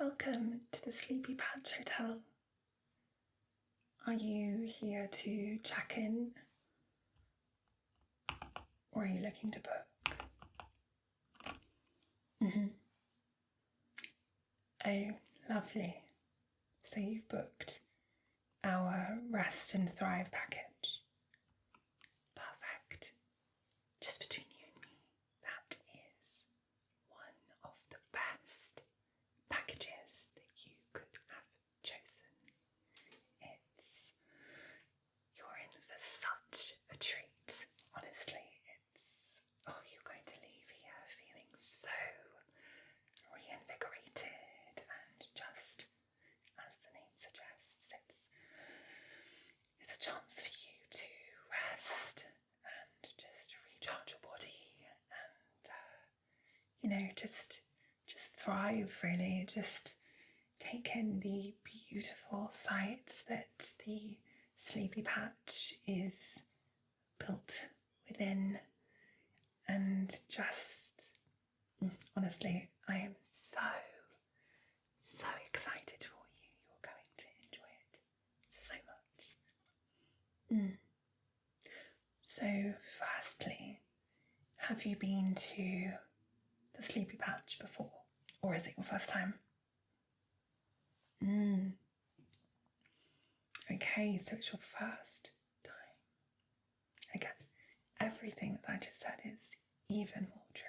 Welcome to the Sleepy Patch Hotel. Are you here to check in? Or are you looking to book? Oh, lovely. So you've booked our Rest and Thrive package. Perfect. Just between you and me, that is one of the best packages that you could have chosen. You're in for such a treat, honestly. You're going to leave here feeling so reinvigorated and just, as the name suggests, it's a chance for you to rest and just recharge your body and, just thrive, really. Just take in the beautiful sights that the Sleepy Patch is built within, and just, honestly, I am so excited for you. You're going to enjoy it so much. So, firstly, have you been to the Sleepy Patch before, or is it your first time? Okay, so it's your first time. Again, everything that I just said is even more true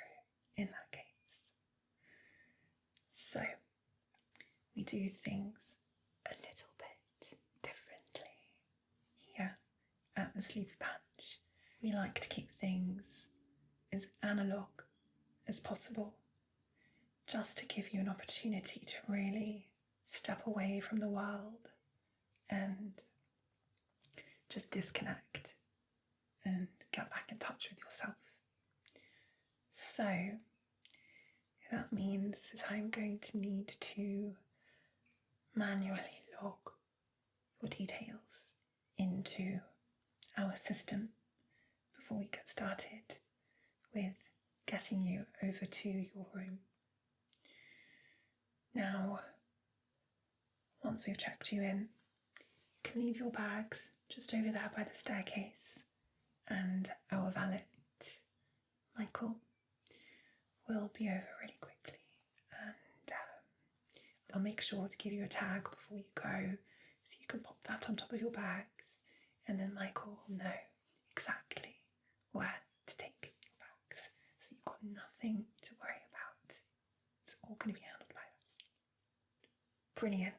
in that case. So, we do things a little bit differently here at the Sleepy Patch. We like to keep things as analog as possible, just to give you an opportunity to really step away from the world and just disconnect and get back in touch with yourself. So that means that I'm going to need to manually log your details into our system before we get started with getting you over to your room. Now, once we've checked you in, you can leave your bags just over there by the staircase, and our valet, Michael, will be over really quickly, and I'll make sure to give you a tag before you go, so you can pop that on top of your bags, and then Michael will know exactly where to take your bags, so you've got nothing to worry about. It's all going to be handled by us. Brilliant.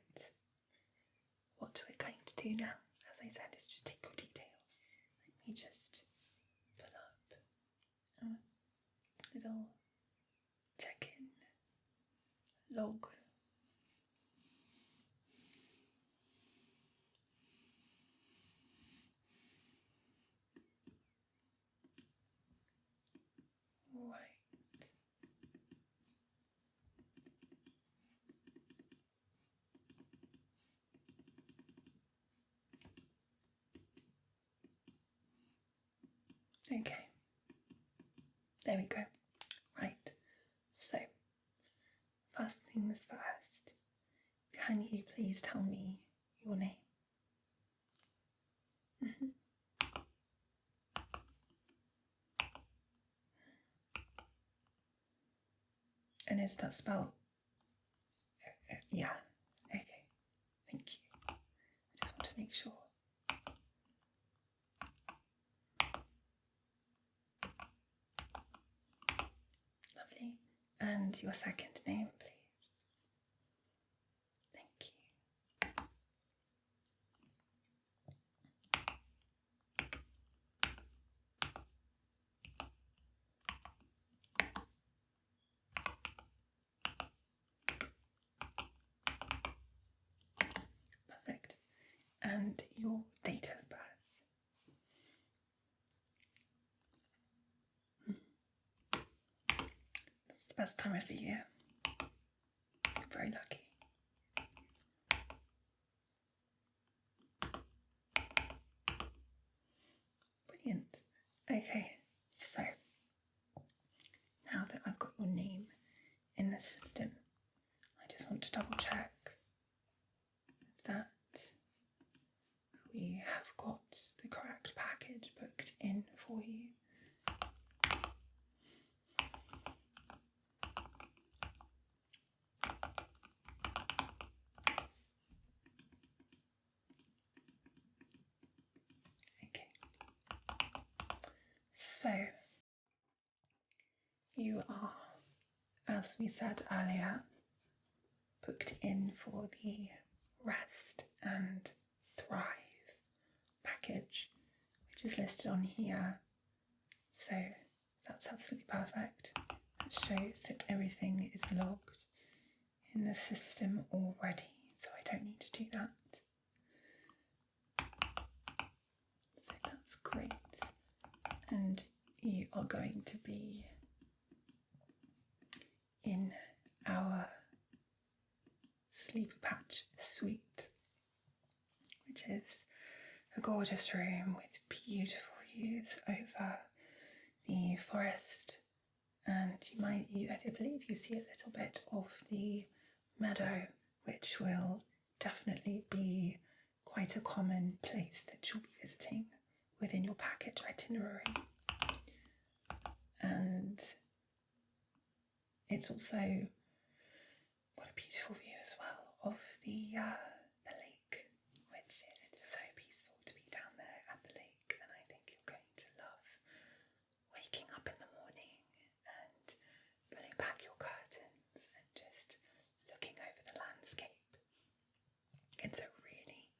What we're going to do now, as I said, is just take your details. Let me just fill up a little check-in log. Right. Okay. There we go. Right. So, first things first. Can you please tell me your name? And is that spelled? Yeah. Okay. Thank you. I just want to make sure. Lovely. And your second name, please. Thank you. Perfect. And your date of birth. That's the best time of the year. You're very lucky. Brilliant. Okay, so now that I've got your name in the system, I just just want to double check that we have got the correct package booked in for you. Okay. So, you are, as we said earlier, booked in for the Rest and Thrive package, which is listed on here. So that's absolutely perfect. It shows that everything is logged in the system already, so I don't need to do that. So that's great. And you are going to be in our Sleeper Patch suite, which is a gorgeous room with beautiful views over the forest, and I believe you see a little bit of the meadow, which will definitely be quite a common place that you'll be visiting within your package itinerary. And it's also got a beautiful view as well of the lake, which is so peaceful to be down there at the lake, and I think you're going to love waking up in the morning and pulling back your curtains and just looking over the landscape. It's a really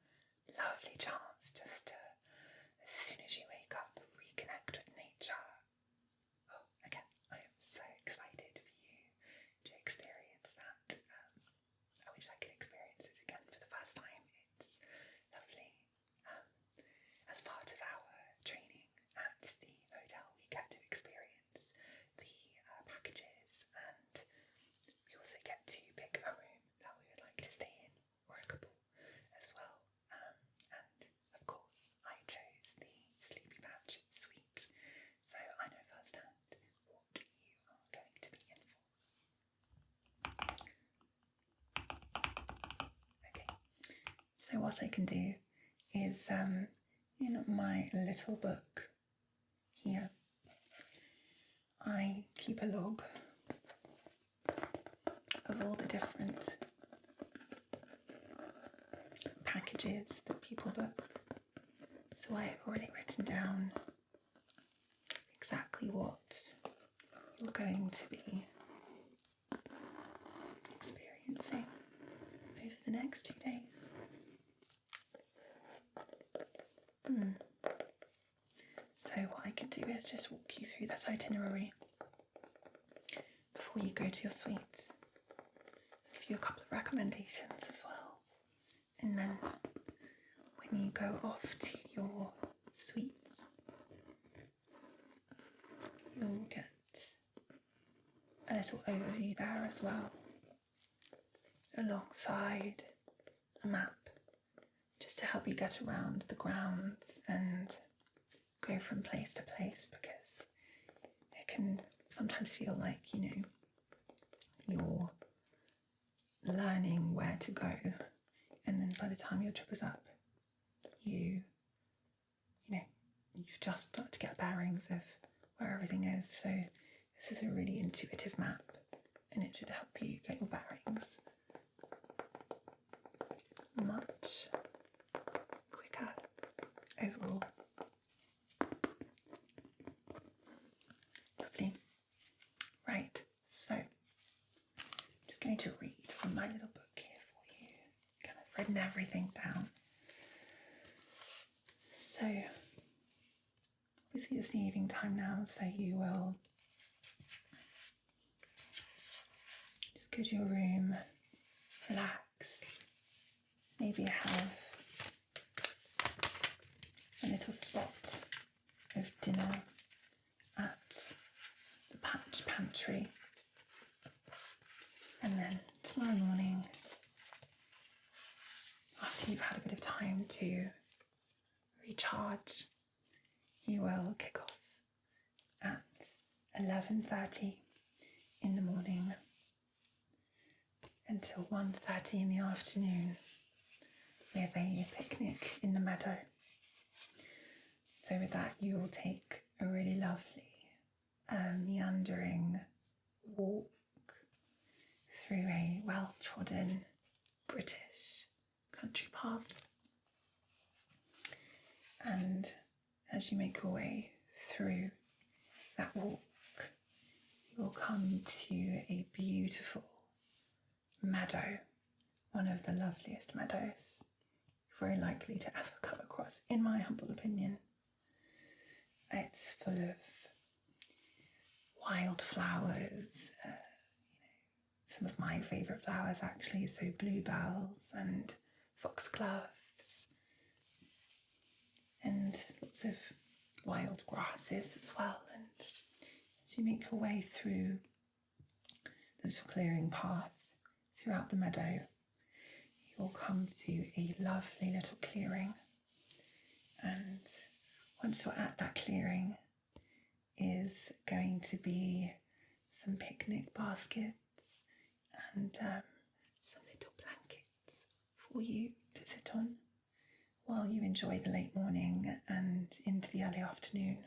lovely chance just to, as soon as you wake up, reconnect with nature. Oh, again, I am so excited for you to experience that. I wish I could experience it again for the first time. It's lovely. As part of our training at the hotel, we get to experience the packages, and we also get to pick a room that we would like to stay in, or a couple as well. And of course, I chose the Sleepy Patch suite, so I know firsthand what you are going to be in for. Okay, so what I can do is in my little book here, I keep a log of all the different packages that people book. So I have already written down exactly what you're going to be experiencing over the next 2 days. So what I can do is just walk you through that itinerary before you go to your suites. Give you a couple of recommendations as well. And then when you go off to your suites, you'll get a little overview there as well, alongside a map, just to help you get around the grounds and go from place to place, because it can sometimes feel like, you're learning where to go, and then by the time your trip is up, you've just started to get bearings of where everything is. So this is a really intuitive map, and it should help you get your bearings much quicker overall. Lovely. Right, so I'm just going to read from my little book here for you. I've written everything down. So obviously it's the evening time now, so you will just go to your room, relax, maybe have a little spot of dinner at the Patch Pantry, and then tomorrow morning, after you've had a bit of time to recharge, you will kick off at 11:30 in the morning, until 1:30 in the afternoon with a picnic in the meadow. So with that, you will take a really lovely meandering walk through a well-trodden British country path. And as you make your way through that walk, you will come to a beautiful meadow, one of the loveliest meadows you're very likely to ever come across, in my humble opinion. It's full of wildflowers, some of my favourite flowers actually, so bluebells and foxgloves, and lots of wild grasses as well. And as you make your way through the little clearing path throughout the meadow, you'll come to a lovely little clearing. And once you're at that clearing is going to be some picnic baskets and some little blankets for you to sit on while you enjoy the late morning and into the early afternoon,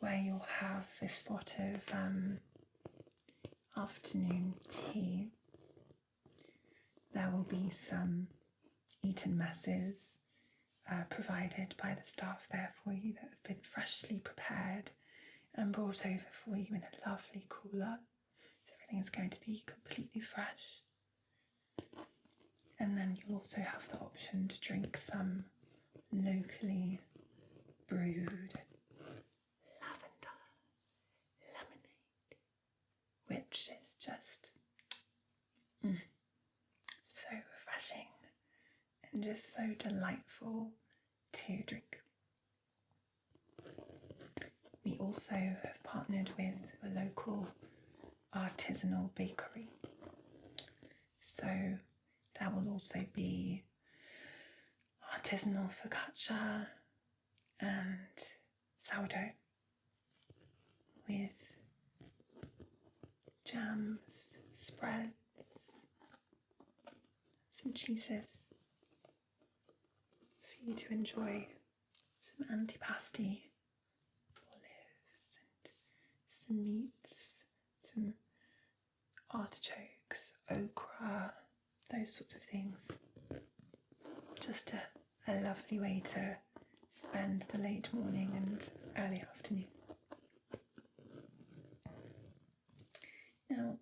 where you'll have a spot of afternoon tea. There will be some eaten messes provided by the staff there for you that have been freshly prepared and brought over for you in a lovely cooler. So everything is going to be completely fresh. And then you'll also have the option to drink some locally brewed lavender lemonade, which is just so refreshing and just so delightful to drink. We also have partnered with a local artisanal bakery, so there will also be artisanal focaccia and sourdough with jams, spreads, some cheeses for you to enjoy, some antipasti, olives and some meats, some artichokes, okra, those sorts of things. Just a lovely way to spend the late morning and early afternoon. Now,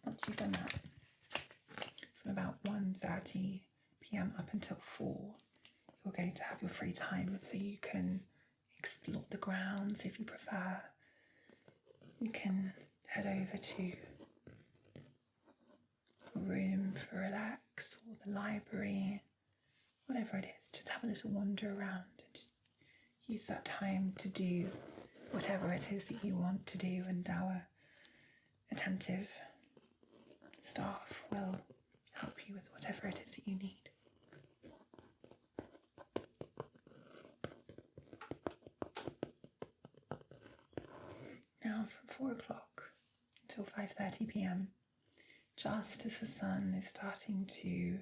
once you've done that, from about 1:30 p.m. up until 4, you're going to have your free time, so you can explore the grounds if you prefer. You can head over to a room for relax, or the library, whatever it is. Just have a little wander around and just use that time to do whatever it is that you want to do, and our attentive staff will help you with whatever it is that you need. Now from 4 o'clock until 5:30 p.m, just as the sun is starting to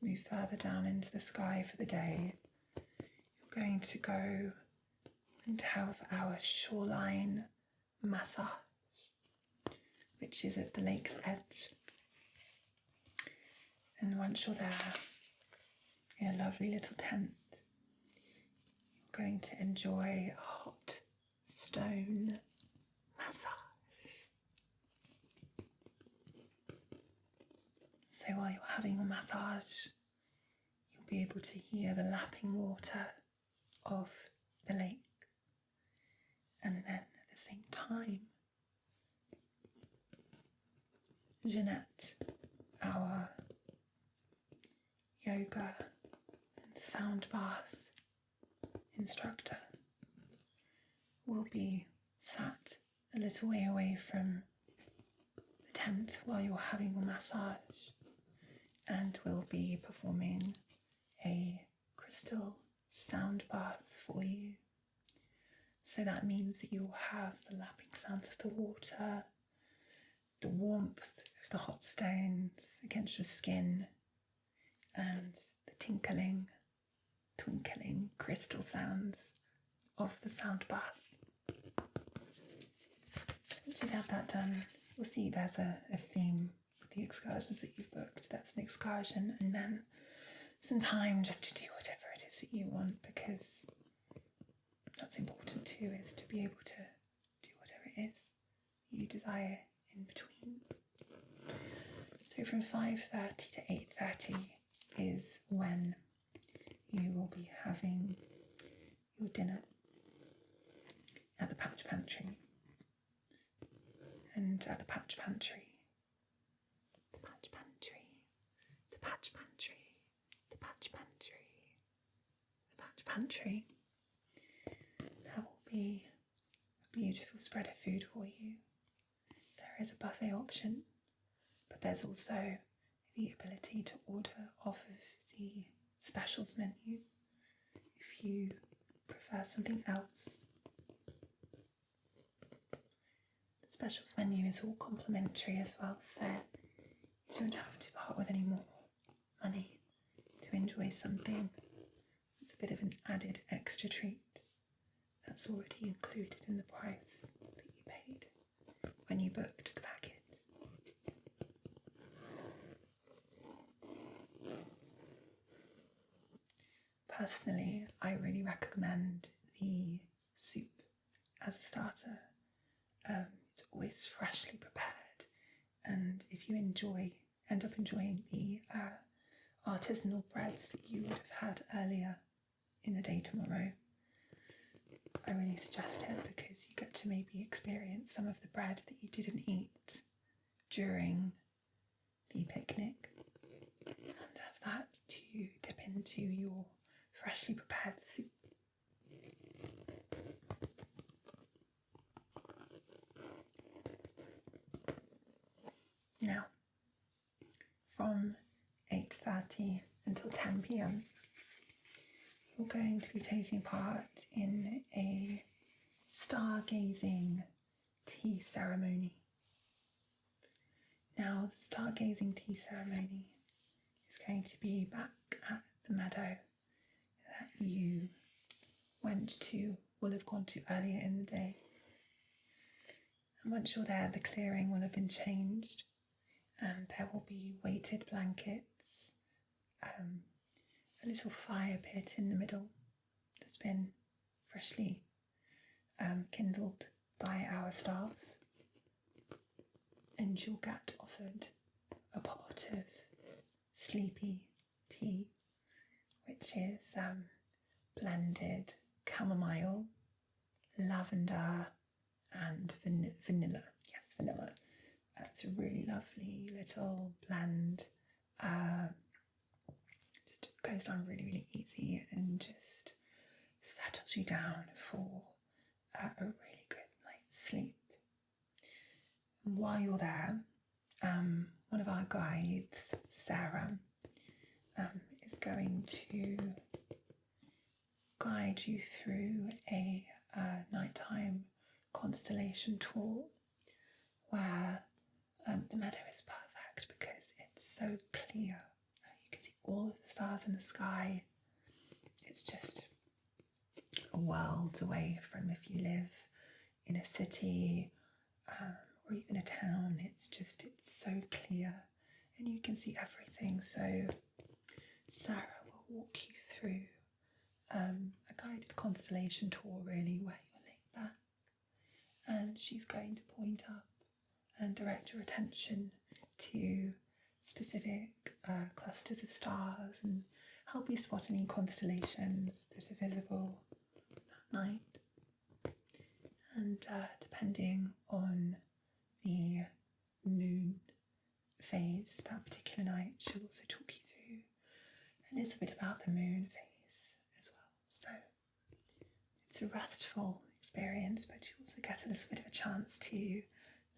move further down into the sky for the day, you're going to go and have our shoreline massage, which is at the lake's edge. And once you're there, in a lovely little tent, you're going to enjoy a hot stone massage. So while you're having your massage, you'll be able to hear the lapping water of the lake. And then at the same time, Jeanette, our yoga and sound bath instructor, will be sat a little way away from the tent while you're having your massage, and will be performing a crystal sound bath for you. So that means that you'll have the lapping sounds of the water, the warmth of of the hot stones against your skin and the twinkling crystal sounds of the sound bath. Once you've had that done, you'll see there's a theme with the excursions that you've booked. That's an excursion, and then some time just to do whatever it is that you want, because that's important too, is to be able to do whatever it is you desire in between. So from 5:30 to 8:30 is when you will be having your dinner at the Patch Pantry. And at the Patch Pantry, there will be a beautiful spread of food for you. There is a buffet option, but there's also the ability to order off of the specials menu if you prefer something else. The specials menu is all complimentary as well, so you don't have to part with any more money to enjoy something. It's a bit of an added extra treat that's already included in the price that you paid when you booked the package. Personally, I really recommend the soup as a starter. It's always freshly prepared, and if you end up enjoying the artisanal breads that you would have had earlier in the day tomorrow, I really suggest it, because you get to maybe experience some of the bread that you didn't eat during the picnic, and have that to dip into your freshly prepared soup. Now, from 8:30 until 10 p.m, you're going to be taking part in a stargazing tea ceremony. Now, the stargazing tea ceremony is going to be back at the meadow that you will have gone to earlier in the day. And once you're there, the clearing will have been changed, and there will be weighted blankets, a little fire pit in the middle that's been freshly kindled by our staff, and you'll get offered a pot of sleepy tea, which is blended chamomile, lavender and vanilla. Yes, vanilla. It's a really lovely little blend. Just goes down really, really easy and just settles you down for a really good night's sleep. And while you're there, one of our guides, Sarah, is going to guide you through a nighttime constellation tour where the meadow is perfect because it's so clear. You can see all of the stars in the sky. It's just a world away from if you live in a city or even a town. It's so clear and you can see everything. So Sarah will walk you through a guided constellation tour, really, where you're laid back, and she's going to point up and direct your attention to specific clusters of stars and help you spot any constellations that are visible that night. And depending on the moon phase that particular night, she'll also talk you through a little bit about the moon phase as well. So it's a restful experience, but you also get a little bit of a chance to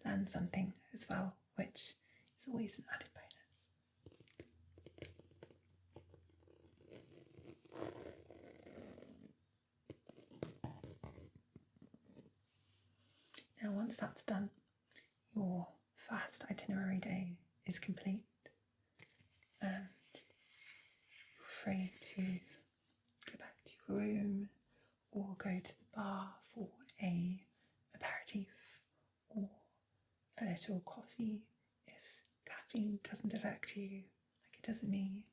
learn something as well, which is always an added bonus. Now, once that's done, your fast itinerary day is complete and you're free to go back to your room or go to the bar for a aperitif or a little coffee. If caffeine doesn't affect you like it doesn't me,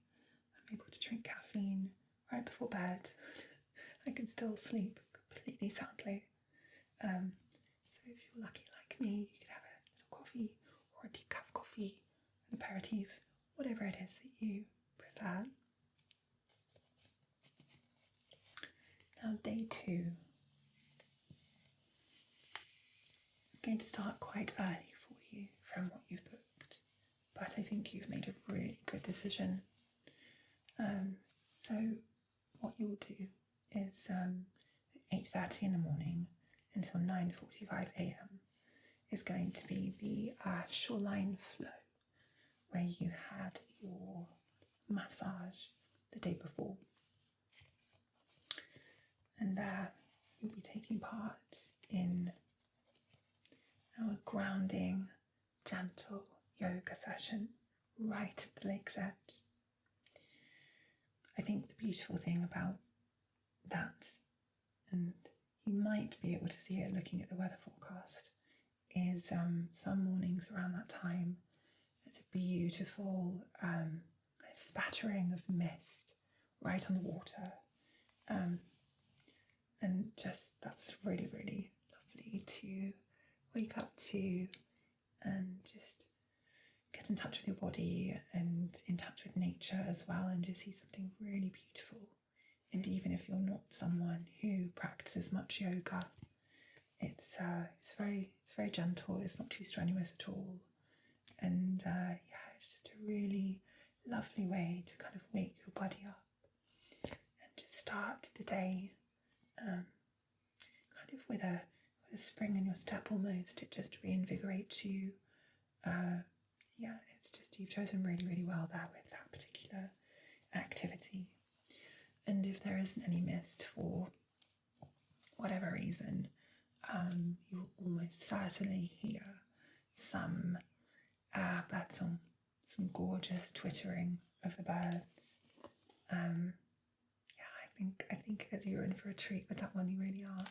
I'm able to drink caffeine right before bed. I can still sleep completely soundly. So if you're lucky like me, you could have a little coffee or a decaf coffee, an aperitif, whatever it is that you prefer. Now, day 2. I'm going to start quite early for you from what you've booked, but I think you've made a really good decision. So what you'll do is 8:30 in the morning until 9:45 a.m. is going to be the shoreline flow, where you had your massage the day before. And you'll be taking part in our grounding, gentle yoga session right at the lake's edge. I think the beautiful thing about that, and you might be able to see it looking at the weather forecast, is some mornings around that time, it's a beautiful kind of spattering of mist right on the water. And just that's really, really lovely to wake up to and just get in touch with your body and in touch with nature as well, and just see something really beautiful. And even if you're not someone who practices much yoga, it's very gentle. It's not too strenuous at all, and it's just a really lovely way to kind of wake your body up and just start the day kind of with a spring in your step almost. It just reinvigorates you. It's just, you've chosen really, really well there with that particular activity. And if there isn't any mist for whatever reason, you'll almost certainly hear some birdsong, some gorgeous twittering of the birds. I think as you're in for a treat with that one, you really are.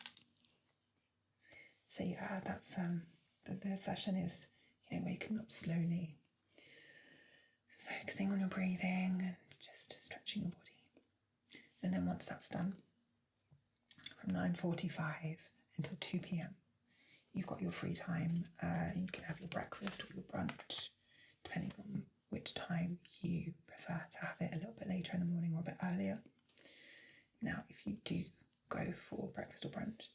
So that's the session is, waking up slowly, focusing on your breathing and just stretching your body. And then once that's done, from 9:45 until 2 p.m, you've got your free time. You can have your breakfast or your brunch, depending on which time you prefer to have it, a little bit later in the morning or a bit earlier. Now, if you do go for breakfast or brunch,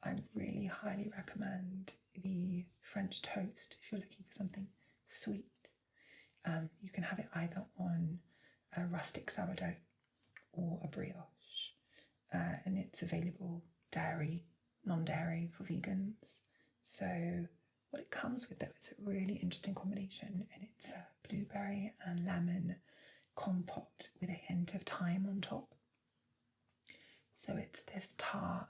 I really highly recommend the French toast if you're looking for something sweet. You can have it either on a rustic sourdough or a brioche, and it's available dairy, non-dairy for vegans. So what it comes with, though, it's a really interesting combination, and it's a blueberry and lemon compote with a hint of thyme on top. So it's this tart,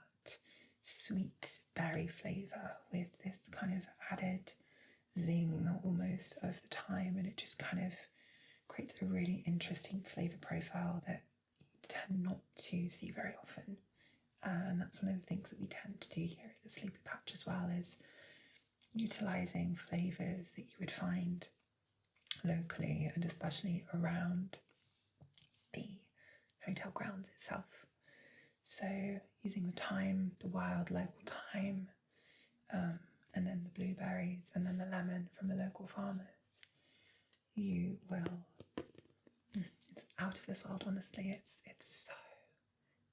sweet berry flavour with this kind of added zing almost of the thyme, and it just kind of creates a really interesting flavour profile that you tend not to see very often. And that's one of the things that we tend to do here at the Sleepy Patch as well, is utilising flavours that you would find locally and especially around the hotel grounds itself. So using the thyme, the wild local thyme, and then the blueberries and then the lemon from the local farmers, you will, it's out of this world, honestly. It's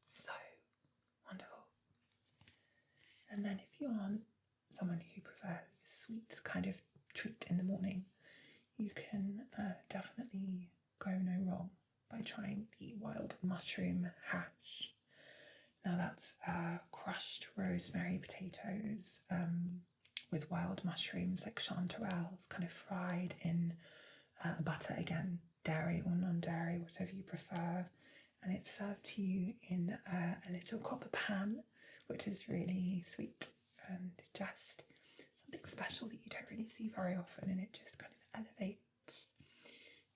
so wonderful. And then if you aren't someone who prefers a sweet kind of treat in the morning, you can definitely go no wrong by trying the wild mushroom hash. Now that's crushed rosemary potatoes with wild mushrooms like chanterelles, kind of fried in butter, again, dairy or non-dairy, whatever you prefer. And it's served to you in a little copper pan, which is really sweet and just something special that you don't really see very often, and it just kind of elevates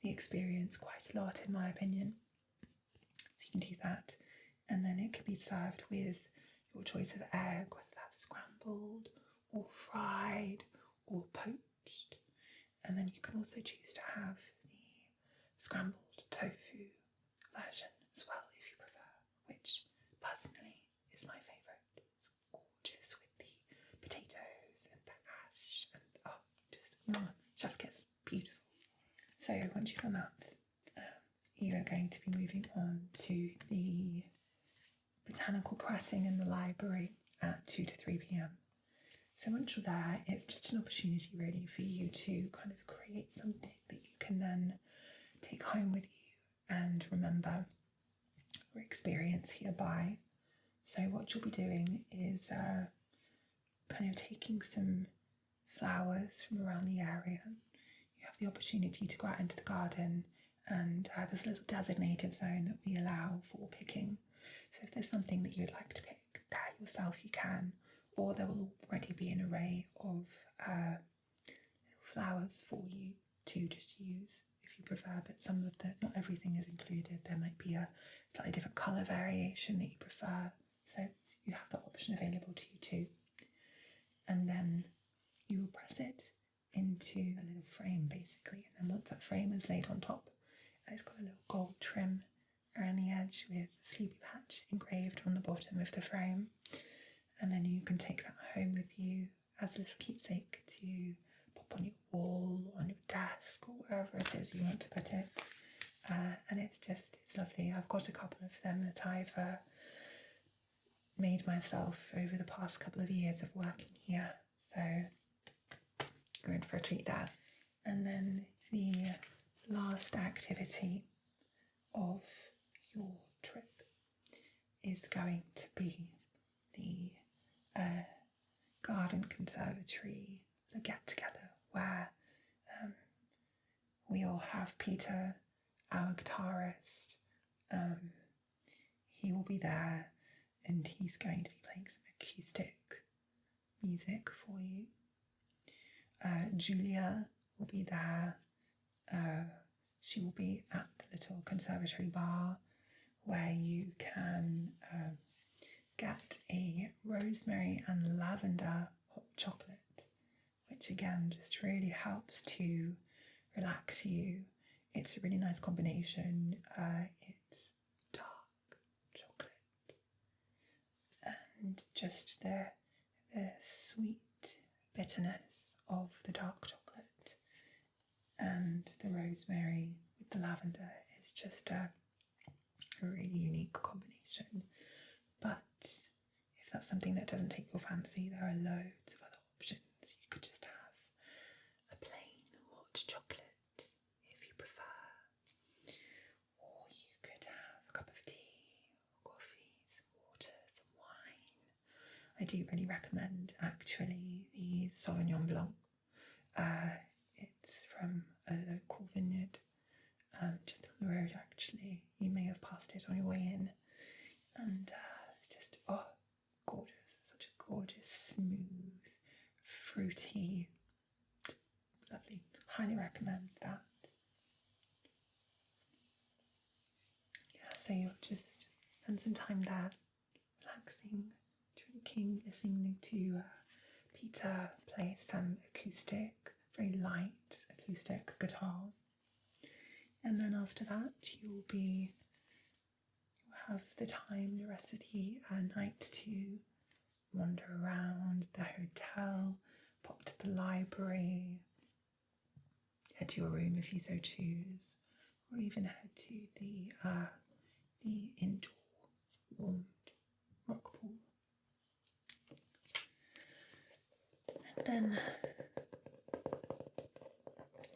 the experience quite a lot, in my opinion. So you can do that, and then it can be served with your choice of egg, whether that's scrambled or fried or poached. And then you can also choose to have the scrambled tofu version as well, if you prefer, which personally is my favourite. It's gorgeous with the potatoes and the hash and just chef's kiss, beautiful. So once you've done that, you are going to be moving on to the botanical pressing in the library at 2 to 3 p.m. So once you're there, it's just an opportunity really for you to kind of create something that you can then take home with you and remember or experience hereby. So what you'll be doing is kind of taking some flowers from around the area. You have the opportunity to go out into the garden, and there's a little designated zone that we allow for picking. So if there's something that you would like to pick there yourself, you can, or there will already be an array of flowers for you to just use if you prefer, but not everything is included. There might be a slightly different colour variation that you prefer, so you have that option available to you too. And then you will press it into a little frame basically, and then once that frame is laid on top, it's got a little gold trim around the edge with a sleepy patch engraved on the bottom of the frame, and then you can take that home with you as a little keepsake to pop on your wall, on your desk, or wherever it is you want to put it. And it's lovely. I've got a couple of them that I've made myself over the past couple of years of working here, so you're in for a treat there. And then the last activity of your trip is going to be the garden conservatory, the get together, where we all have Peter, our guitarist. He will be there, and he's going to be playing some acoustic music for you. Julia will be there. She will be at the little conservatory bar where you can get a rosemary and lavender hot chocolate, which again just really helps to relax you. It's a really nice combination. It's dark chocolate and just the sweet bitterness of the dark chocolate and the rosemary with the lavender is just a really unique combination. But if that's something that doesn't take your fancy, there are loads of other options. You could just have a plain hot chocolate if you prefer, or you could have a cup of tea or coffee, some water, some wine. I do really recommend actually the Sauvignon Blanc. It's from a local vineyard just down the road actually. You may have passed it on your way in, and it's just gorgeous, such a gorgeous, smooth, fruity, lovely. Highly recommend that. Yeah, so you'll just spend some time there, relaxing, drinking, listening to Peter play some acoustic, very light acoustic guitar. And then after that, you'll have the time, the rest of the night, to wander around the hotel, pop to the library, head to your room if you so choose, or even head to the indoor warmed rock pool. And then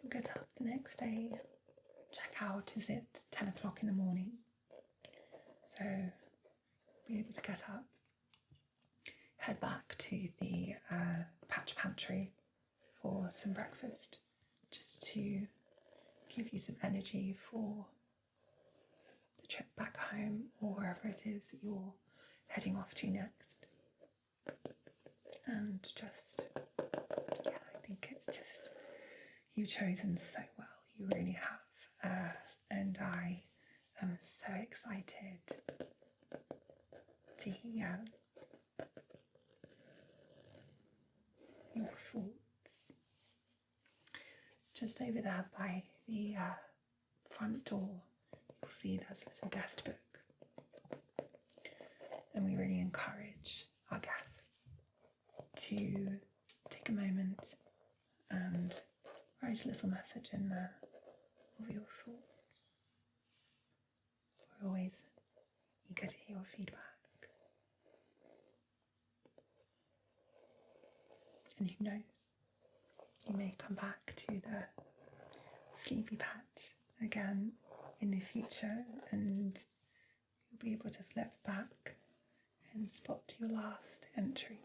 you'll get up the next day, check out, is it 10 o'clock in the morning? So be able to get up, head back to the patch pantry for some breakfast, just to give you some energy for the trip back home or wherever it is that you're heading off to next. And just think it's just, you've chosen so well, you really have. And I am so excited to hear your thoughts. Just over there by the front door, you'll see there's a little guest book. And we really encourage our guests to take a moment and write a little message in there of your thoughts. We're always eager to hear your feedback. And who knows, you may come back to the sleepy patch again in the future and you'll be able to flip back and spot your last entry.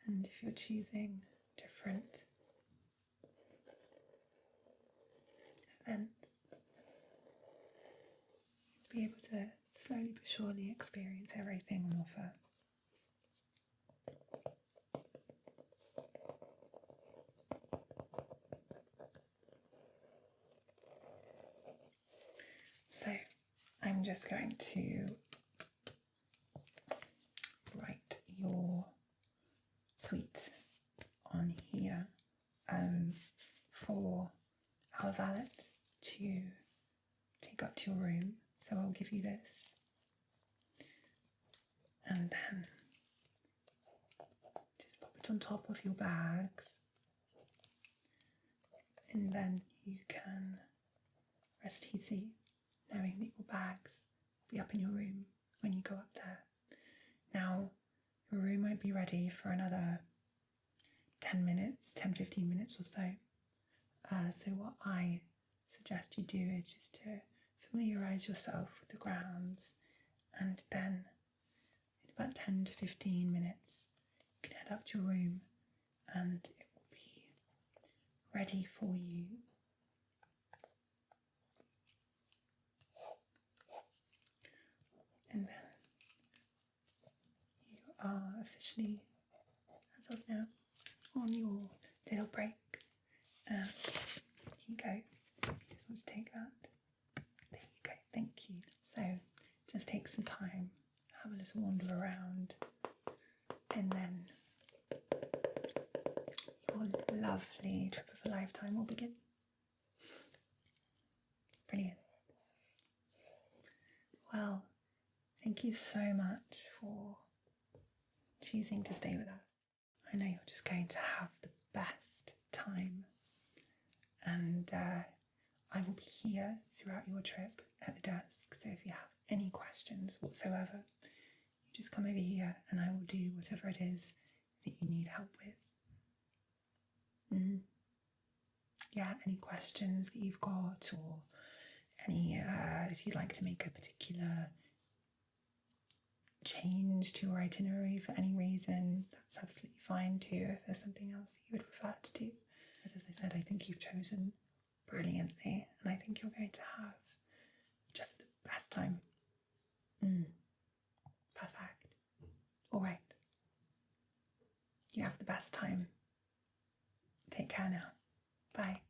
And if you're choosing different events, you'll be able to slowly but surely experience everything on offer. So I'm just going to write your suite on here for our valet to take up to your room. So I'll give you this, and then just pop it on top of your bags, and then you can rest easy knowing that your bags will be up in your room when you go up there. Now, your room won't be ready for another 10 15 minutes or so. So what I suggest you do is just to familiarise yourself with the grounds, and then in about 10 to 15 minutes you can head up to your room and it will be ready for you. And then you are officially, as of now, on your little break. And here you go. You just want to take that. There you go. Thank you. So just take some time, have a little wander around, and then your lovely trip of a lifetime will begin. Brilliant. Well, thank you so much for choosing to stay with us. I know you're just going to have the best time, and I will be here throughout your trip at the desk, so if you have any questions whatsoever, you just come over here and I will do whatever it is that you need help with. Yeah, any questions that you've got, or any, if you'd like to make a particular change to your itinerary for any reason, that's absolutely fine too, if there's something else that you would prefer to do. As I said, I think you've chosen brilliantly, and I think you're going to have just the best time. Perfect. All right. You have the best time. Take care now. Bye.